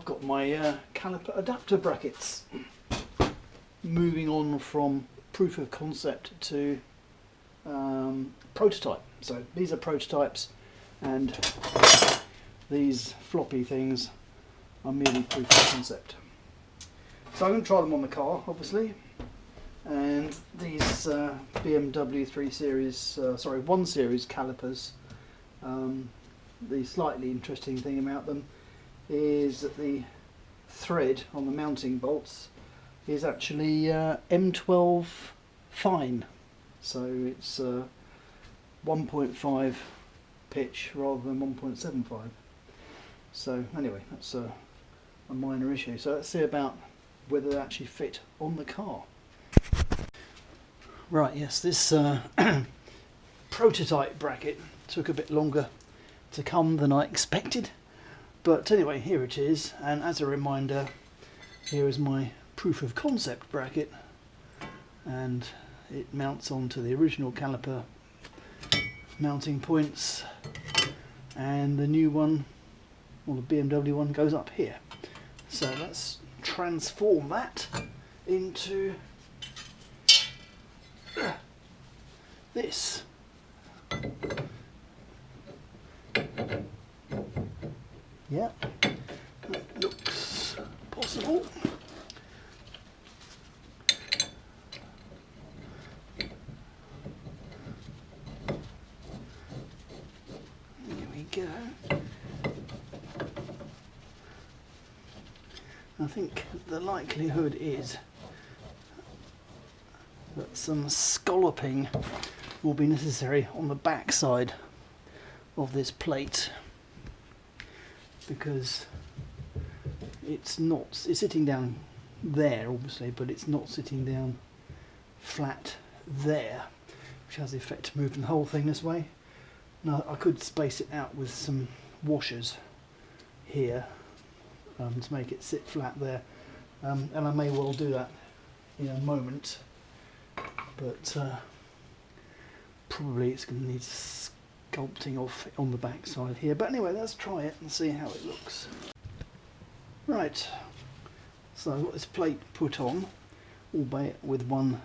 got my caliper adapter brackets. Moving on from proof of concept to prototype. So these are prototypes, and these floppy things are merely proof of concept. So I'm going to try them on the car, obviously. And these BMW 3 Series, 1 Series calipers, the slightly interesting thing about them is that the thread on the mounting bolts is actually M12 fine, so it's 1.5 pitch rather than 1.75. So anyway, that's a minor issue. So let's see about whether they actually fit on the car. Right, yes, this prototype bracket took a bit longer to come than I expected, but anyway, here it is. And as a reminder, here is my proof of concept bracket, and it mounts onto the original caliper mounting points, and the new one, or the BMW one, goes up here. So let's transform that into this. Yeah, that looks possible. There we go. I think the likelihood is that some scalloping will be necessary on the back side of this plate, because it's sitting down there obviously, but it's not sitting down flat there, which has the effect of moving the whole thing this way. Now I could space it out with some washers here to make it sit flat there, and I may well do that in a moment, but probably it's going to need sculpting off on the back side here. But anyway, let's try it and see how it looks. Right, so I've got this plate put on, albeit with one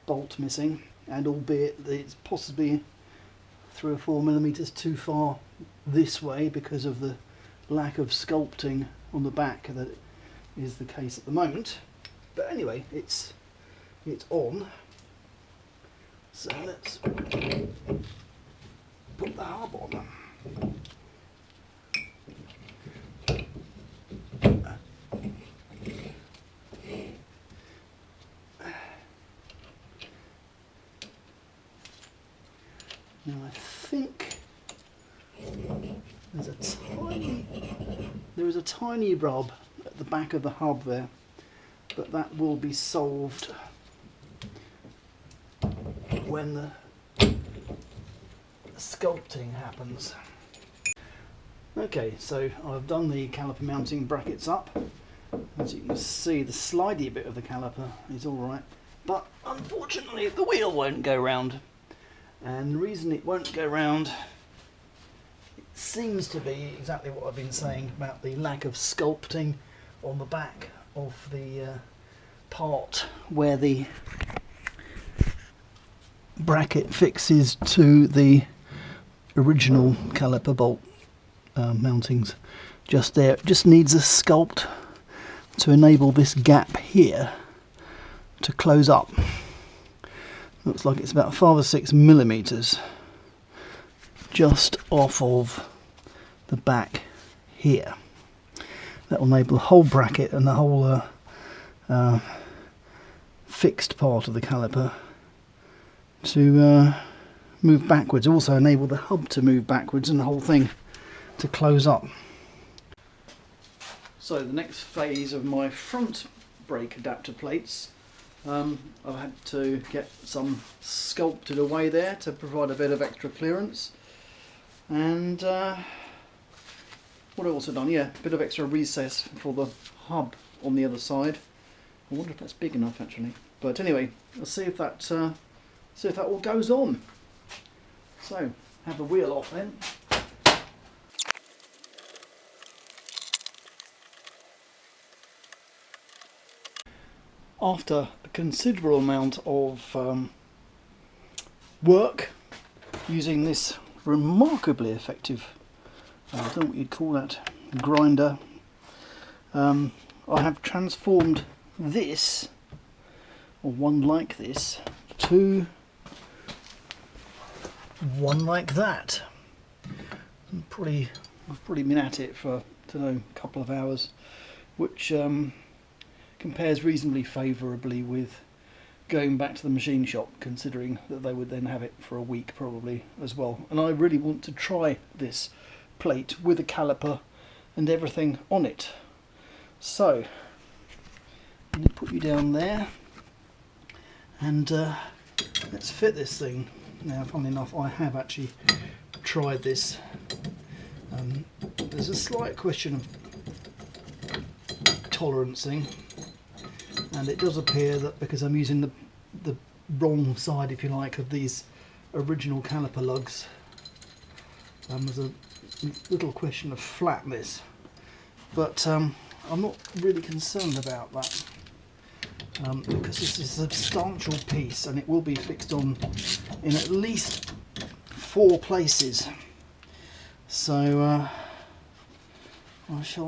bolt missing, and albeit that it's possibly 3 or 4 millimeters too far this way because of the lack of sculpting on the back that is the case at the moment. But anyway, it's on. So let's put the hub on. Now I think there is a tiny rub at the back of the hub there, but that will be solved when the sculpting happens. Okay, so I've done the caliper mounting brackets up. As you can see, the slidey bit of the caliper is alright, but unfortunately the wheel won't go round. And the reason it won't go round, it seems to be exactly what I've been saying about the lack of sculpting on the back of the part where the bracket fixes to the original caliper bolt mountings. Just there, it just needs a sculpt to enable this gap here to close up. Looks like it's about 5 or 6 millimeters just off of the back here. That will enable the whole bracket and the whole fixed part of the caliper to move backwards. Also enable the hub to move backwards and the whole thing to close up. So the next phase of my front brake adapter plates, I've had to get some sculpted away there to provide a bit of extra clearance, and what I've also done, yeah, a bit of extra recess for the hub on the other side. I wonder if that's big enough actually, but anyway, let's see if that all goes on. So have the wheel off then. after a considerable amount of work using this remarkably effective, I don't know what you'd call that, grinder, I have transformed this, or one like this, to one like that. I've probably been at it for, I don't know, a couple of hours, which compares reasonably favourably with going back to the machine shop, considering that they would then have it for a week probably as well. And I really want to try this plate with a caliper and everything on it. So I'm going to put you down there and let's fit this thing. Now, funnily enough, I have actually tried this. There's a slight question of tolerancing, and it does appear that because I'm using the wrong side, if you like, of these original caliper lugs, there's a little question of flatness, but I'm not really concerned about that, because this is a substantial piece and it will be fixed on in at least 4 places. So I shall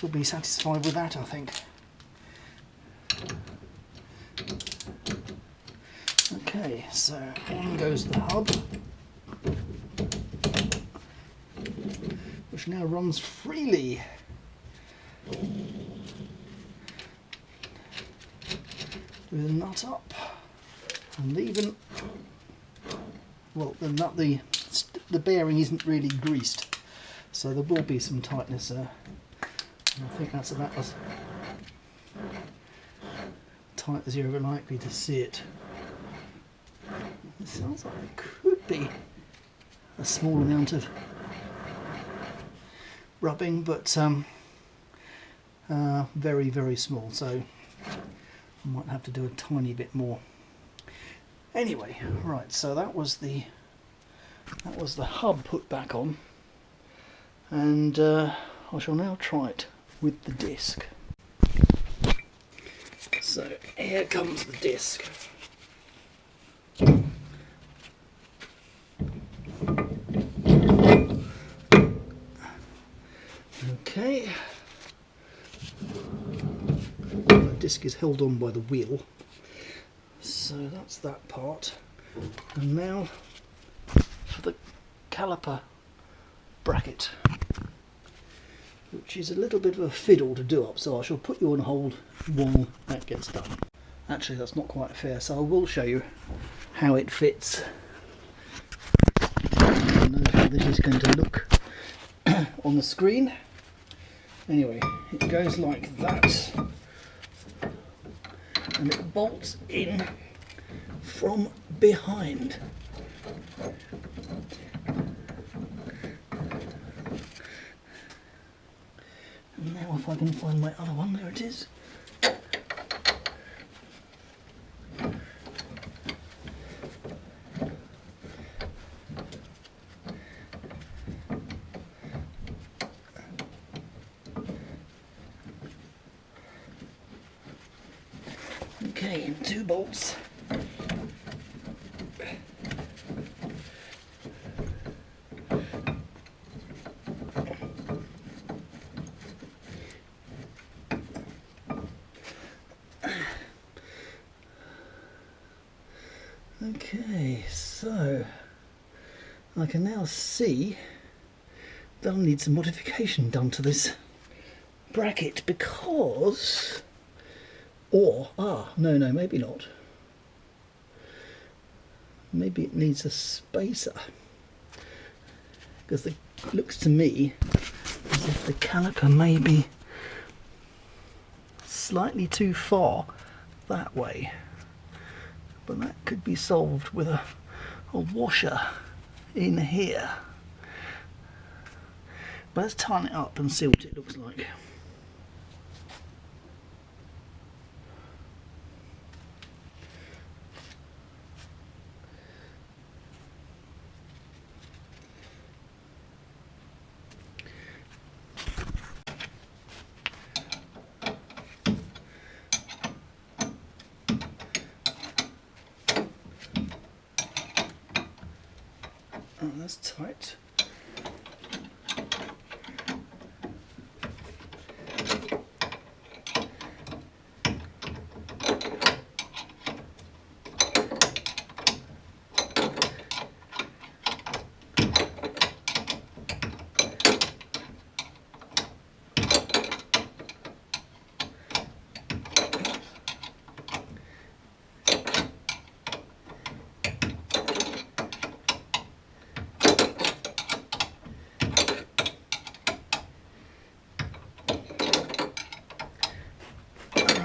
be satisfied with that, I think. Okay, so on goes the hub, which now runs freely. With the nut up and leaving, well, the bearing isn't really greased, so there will be some tightness there. And I think that's about as tight as you're ever likely to see it. It sounds like it could be a small amount of rubbing, but very, very small, so I might have to do a tiny bit more. Anyway, right, so that was the hub put back on, and I shall now try it with the disc. So here comes the disc. Okay. The disc is held on by the wheel, so that's that part. And now for the caliper bracket, which is a little bit of a fiddle to do up, so I shall put you on hold while that gets done. Actually, that's not quite fair, so I will show you how it fits. I don't know how this is going to look on the screen. Anyway, it goes like that, and it bolts in from behind. And now if I can find my other one, there it is. Okay, and 2 bolts. Okay, so I can now see that I need some modification done to this bracket because, no, maybe not. Maybe it needs a spacer, because it looks to me as if the caliper may be slightly too far that way. But that could be solved with a washer in here. But let's tighten it up and see what it looks like. Oh, that's tight.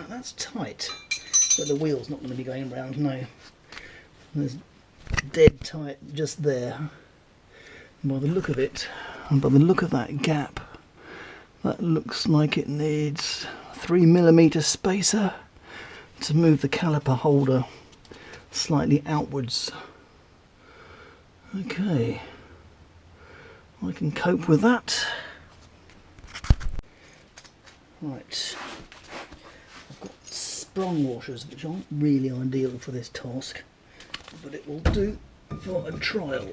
That's tight, but the wheel's not going to be going around, no. There's dead tight just there. And by the look of it, and by the look of that gap, that looks like it needs 3mm spacer to move the caliper holder slightly outwards. Okay, I can cope with that. Right. Sprung washers, which aren't really ideal for this task, but it will do for a trial.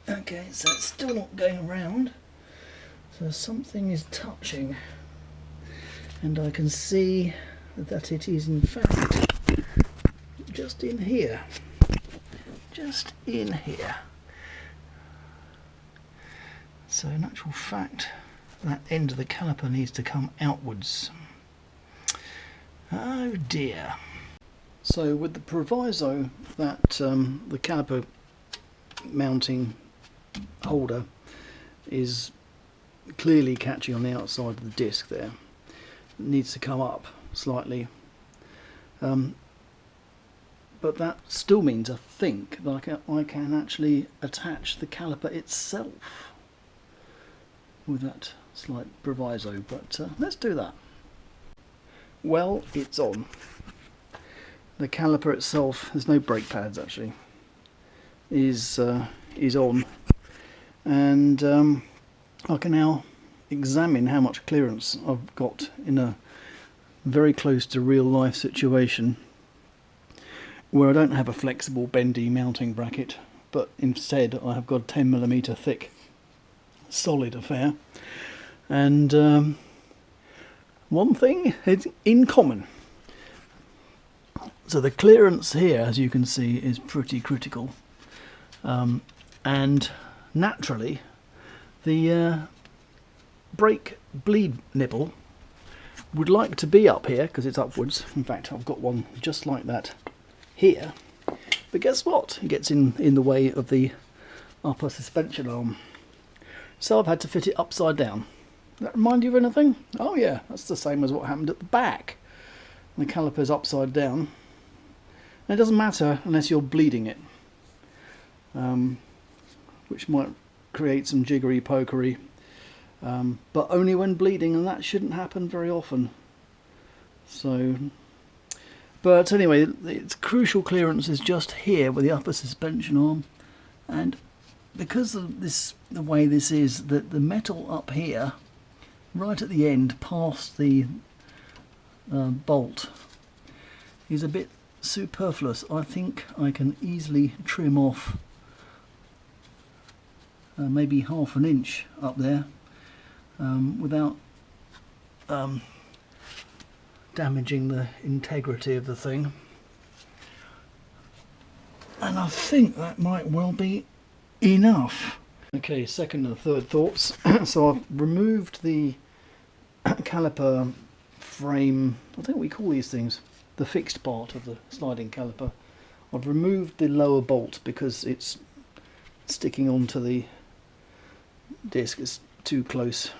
Okay, so it's still not going around, so something is touching, and I can see that it is in fact just in here, so in actual fact that end of the caliper needs to come outwards. Oh dear. So with the proviso that the caliper mounting holder is clearly catching on the outside of the disc there, it needs to come up slightly, but that still means I think that I can actually attach the caliper itself with that slight proviso, but let's do that. Well, it's on. The caliper itself, there's no brake pads actually, is on, and I can now examine how much clearance I've got in a very close to real life situation where I don't have a flexible bendy mounting bracket, but instead I have got a 10mm thick solid affair, and one thing is in common. So the clearance here, as you can see, is pretty critical. And naturally the brake bleed nipple would like to be up here because it's upwards. In fact, I've got one just like that here, but guess what, it gets in the way of the upper suspension arm, so I've had to fit it upside down. Does that remind you of anything? Oh yeah, that's the same as what happened at the back. The caliper's upside down, and it doesn't matter unless you're bleeding it, which might create some jiggery pokery, but only when bleeding, and that shouldn't happen very often. So, but anyway, its crucial clearance is just here with the upper suspension arm, and because of this, the way this is, that the metal up here, right at the end, past the bolt, is a bit superfluous. I think I can easily trim off maybe ½ an inch up there without damaging the integrity of the thing, and I think that might well be enough. Okay, second and third thoughts. So I've removed the caliper frame, I think we call these things the fixed part of the sliding caliper. I've removed the lower bolt because it's sticking onto the disc, it's too close,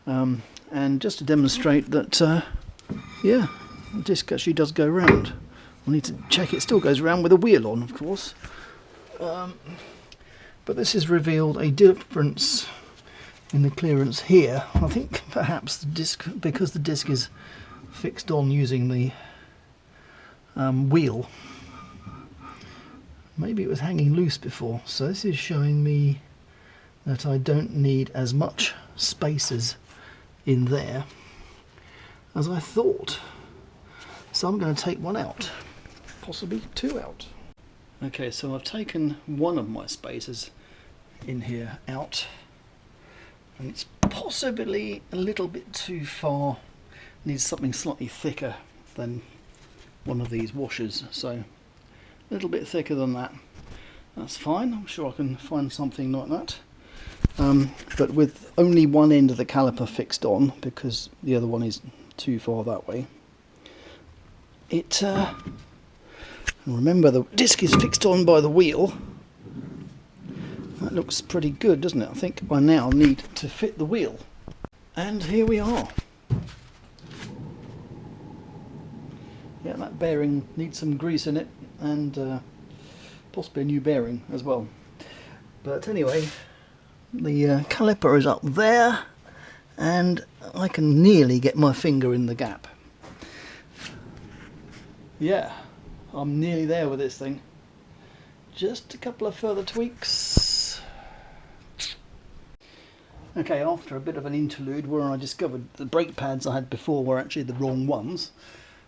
and just to demonstrate that yeah, the disc actually does go round. I need to check it still goes round with a wheel on, of course, but this has revealed a difference in the clearance here. I think perhaps the disc, because the disc is fixed on using the wheel. Maybe it was hanging loose before, so this is showing me that I don't need as much spacers in there as I thought. So I'm going to take one out, possibly two out. Okay, so I've taken one of my spacers in here out, and it's possibly a little bit too far. Needs something slightly thicker than one of these washers, so a little bit thicker than that. That's fine, I'm sure I can find something like that. But with only one end of the caliper fixed on, because the other one is too far that way, remember the disc is fixed on by the wheel. That looks pretty good, doesn't it? I think I now need to fit the wheel. And here we are. Yeah, that bearing needs some grease in it, and possibly a new bearing as well. But anyway, the caliper is up there, and I can nearly get my finger in the gap. Yeah, I'm nearly there with this thing. Just a couple of further tweaks. Okay, after a bit of an interlude where I discovered the brake pads I had before were actually the wrong ones,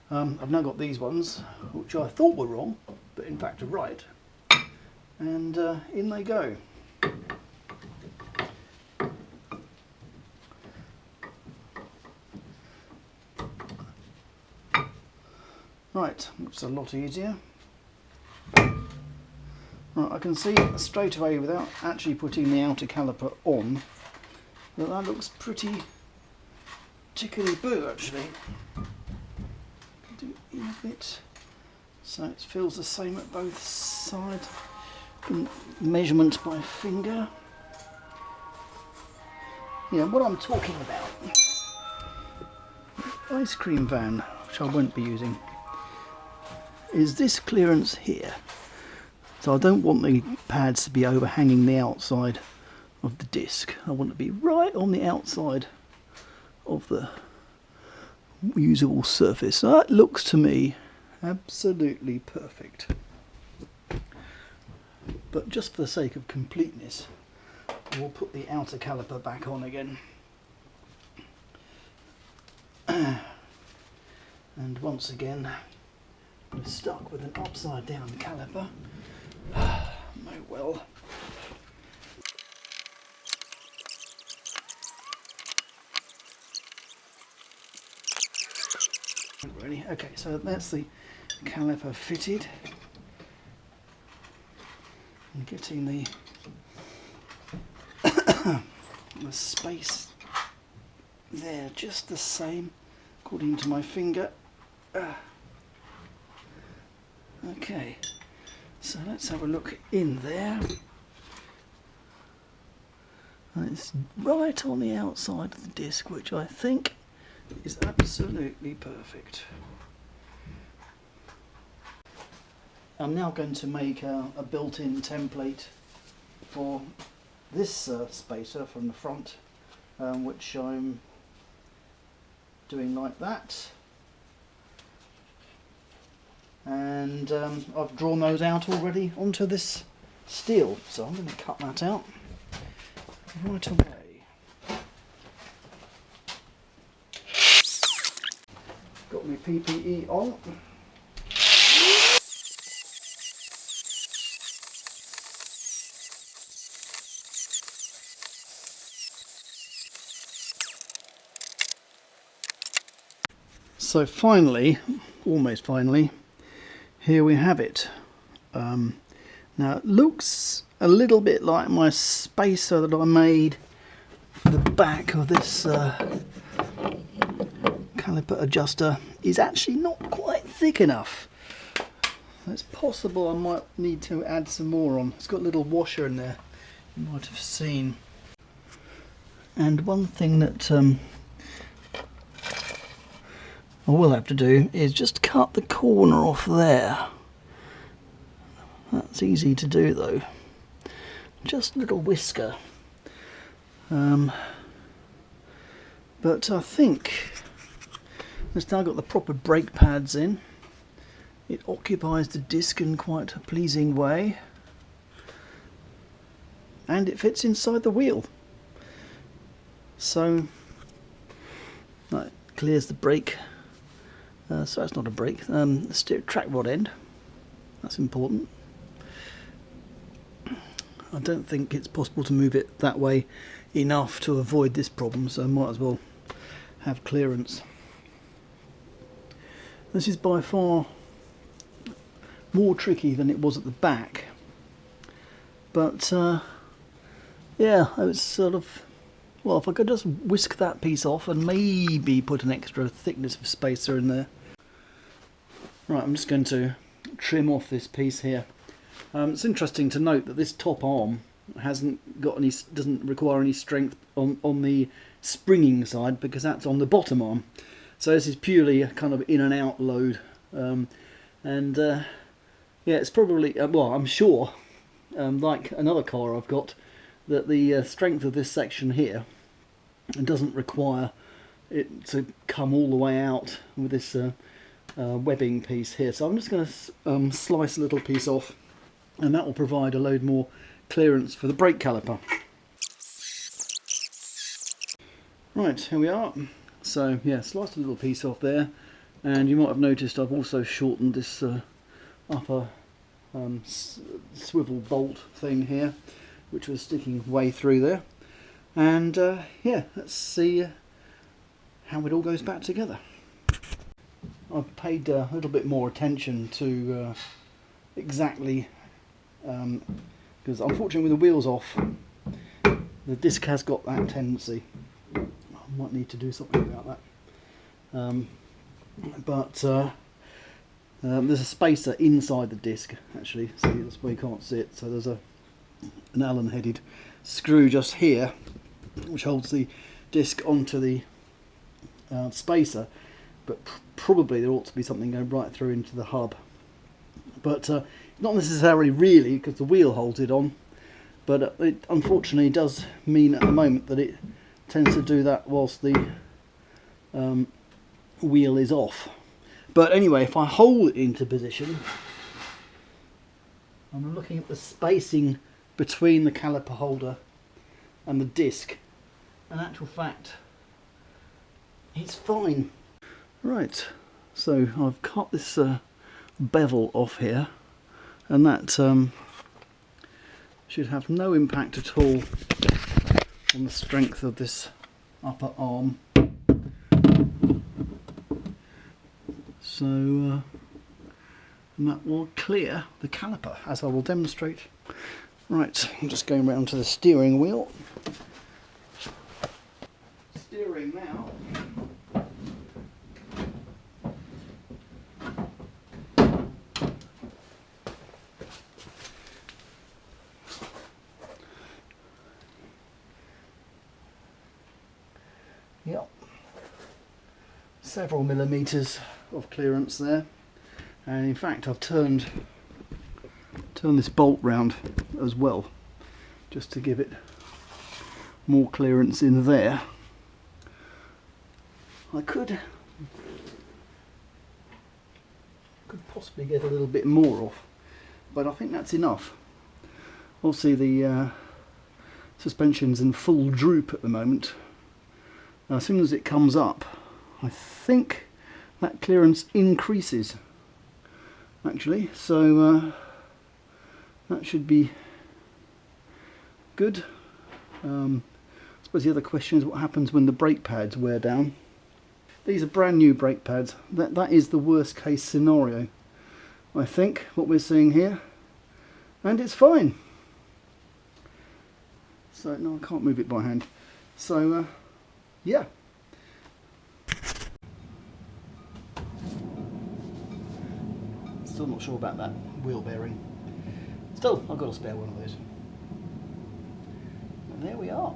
I've now got these ones, which I thought were wrong, but in fact are right. And in they go. Right, looks a lot easier. Right, I can see straight away without actually putting the outer caliper on that that looks pretty tickly-boo actually. Do it a bit so it feels the same at both sides. Measurement by finger. Yeah, what I'm talking about. Ice cream van, which I won't be using, is this clearance here. So I don't want the pads to be overhanging the outside of the disc. I want it to be right on the outside of the usable surface. So that looks to me absolutely perfect. But just for the sake of completeness, we'll put the outer caliper back on again. And once again, we're stuck with an upside down caliper. Oh well. Ready? Okay, so that's the caliper fitted. And getting the the space there just the same according to my finger. Okay, so let's have a look in there. And it's right on the outside of the disc, which I think is absolutely perfect. I'm now going to make a built-in template for this spacer from the front, which I'm doing like that. And I've drawn those out already onto this steel, so I'm going to cut that out right away. Got my PPE on. So finally, almost finally, here we have it. Now it looks a little bit like my spacer that I made for the back of this caliper adjuster is actually not quite thick enough. It's possible I might need to add some more on. It's got a little washer in there, you might have seen. And one thing that I will have to do is just cut the corner off there. That's easy to do though. Just a little whisker. But I think It's now got the proper brake pads in. It occupies the disc in quite a pleasing way, and it fits inside the wheel. So that clears the brake. So that's not a brake. Track rod end. That's important. I don't think it's possible to move it that way enough to avoid this problem, so I might as well have clearance. This is by far more tricky than it was at the back, but yeah, I was sort of, well, if I could just whisk that piece off and maybe put an extra thickness of spacer in there. Right, I'm just going to trim off this piece here. It's interesting to note that this top arm doesn't require any strength on the springing side, because that's on the bottom arm. So this is purely a kind of in and out load, yeah, it's probably well, I'm sure, like another car I've got, that the strength of this section here doesn't require it to come all the way out with this webbing piece here. So I'm just going to slice a little piece off, and that will provide a load more clearance for the brake caliper. Right, here we are. So yeah, sliced a little piece off there, and you might have noticed I've also shortened this upper swivel bolt thing here, which was sticking way through there. And yeah, let's see how it all goes back together. I've paid a little bit more attention to exactly, because unfortunately with the wheels off, the disc has got that tendency. I might need to do something about that. There's a spacer inside the disc, actually. See, that's where you can't see it. So there's an Allen-headed screw just here, which holds the disc onto the spacer. But probably there ought to be something going right through into the hub. But not necessarily really, because the wheel holds it on. But it unfortunately does mean at the moment that it tends to do that whilst the wheel is off. But anyway, if I hold it into position, I'm looking at the spacing between the caliper holder and the disc. In actual fact, it's fine. Right, so I've cut this bevel off here, and that should have no impact at all on the strength of this upper arm. So and that will clear the caliper, as I will demonstrate. Right, I'm just going round to the steering wheel. Steering now. Yep, several millimetres of clearance there, and in fact I've turned this bolt round as well, just to give it more clearance in there. I could possibly get a little bit more off, but I think that's enough. Obviously the suspension's in full droop at the moment. Now, as soon as it comes up, I think that clearance increases, actually, so that should be good. I suppose the other question is what happens when the brake pads wear down. These are brand new brake pads. That is the worst case scenario, I think, what we're seeing here, and it's fine. So no, I can't move it by hand. So yeah. Still not sure about that wheel bearing. Still, I've got a spare one of those. And there we are.